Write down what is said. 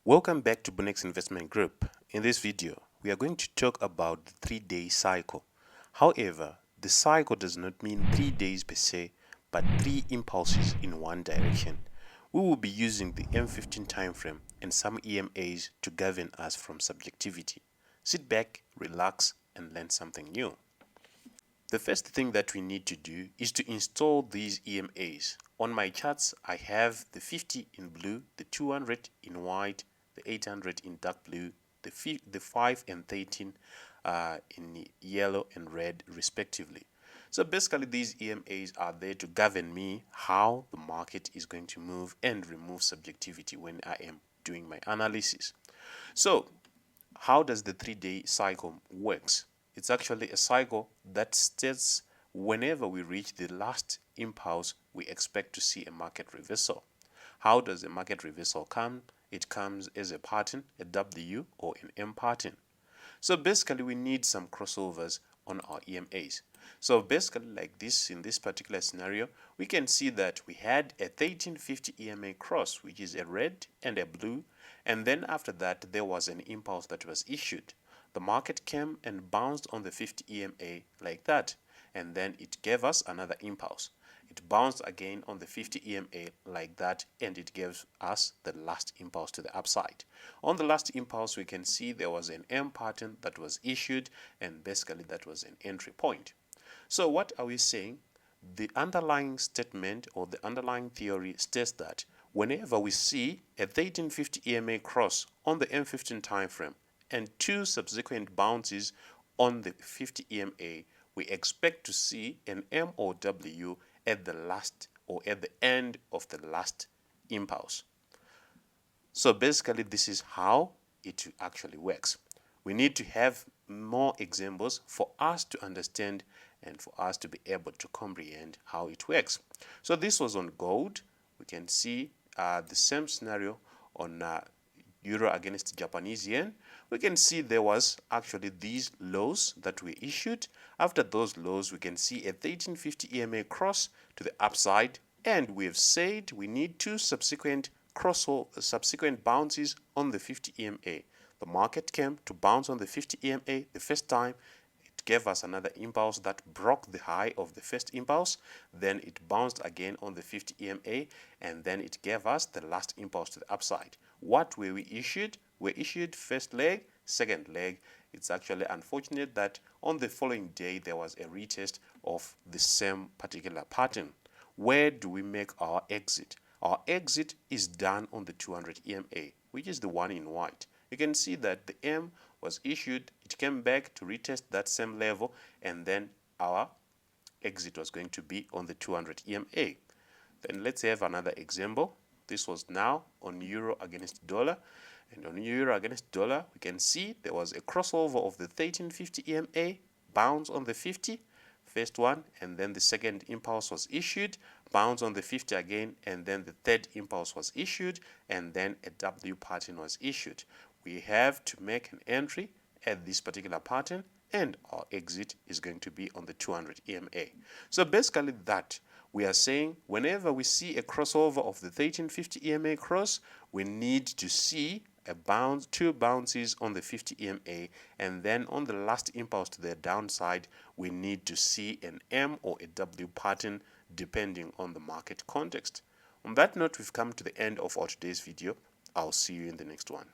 Welcome back to Bunnex Investment Group. In this video, we are going to talk about the 3-day cycle. However, the cycle does not mean 3 days per se, but 3 impulses in one direction. We will be using the M15 timeframe and some EMAs to govern us from subjectivity. Sit back, relax, and learn something new. The first thing that we need to do is to install these EMAs. On my charts, I have the 50 in blue, the 200 in white, the 800 in dark blue, the 5 and 13 in yellow and red respectively. So basically these EMAs are there to govern me how the market is going to move and remove subjectivity when I am doing my analysis. So how does the 3-day cycle works? It's actually a cycle that states whenever we reach the last impulse, we expect to see a market reversal. How does a market reversal come? It comes as a pattern, a W or an M pattern. So basically we need some crossovers on our EMAs. So basically like this, in this particular scenario, we can see that we had a 1350 EMA cross, which is a red and a blue, and then after that there was an impulse that was issued. The market came and bounced on the 50 EMA like that, and then it gave us another impulse. It bounced again on the 50 EMA like that, and it gives us the last impulse to the upside. On the last impulse, we can see there was an M pattern that was issued, and basically that was an entry point. So what are we saying? The underlying statement or the underlying theory states that whenever we see a 1350 EMA cross on the M15 time frame and 2 subsequent bounces on the 50 EMA, we expect to see an M or W at the last or at the end of the last impulse. So basically this is how it actually works. We need to have more examples for us to understand and for us to be able to comprehend how it works. So this was on gold. We can see the same scenario on Euro against Japanese yen. We can see there was actually these lows that were issued. After those lows, we can see a 1350 EMA cross to the upside, and we have said we need 2 subsequent bounces on the 50 EMA. The market came to bounce on the 50 EMA the first time. It gave us another impulse that broke the high of the first impulse. Then it bounced again on the 50 EMA, and then it gave us the last impulse to the upside. What were we issued? We issued first leg, second leg. It's actually unfortunate that on the following day there was a retest of the same particular pattern. Where do we make our exit? Our exit is done on the 200 EMA, which is the one in white. You can see that the M was issued, it came back to retest that same level, and then our exit was going to be on the 200 EMA. Then let's have another example. This was now on Euro against dollar, and on Euro against dollar we can see there was a crossover of the 1350 EMA, bounce on the 50, first one, and then the second impulse was issued, bounce on the 50 again, and then the third impulse was issued, and then a W pattern was issued. We have to make an entry at this particular pattern, and our exit is going to be on the 200 EMA. So basically that we are saying whenever we see a crossover of the 1350 EMA cross, we need to see a bounce, 2 bounces on the 50 EMA, and then on the last impulse to the downside, we need to see an M or a W pattern depending on the market context. On that note, we've come to the end of our today's video. I'll see you in the next one.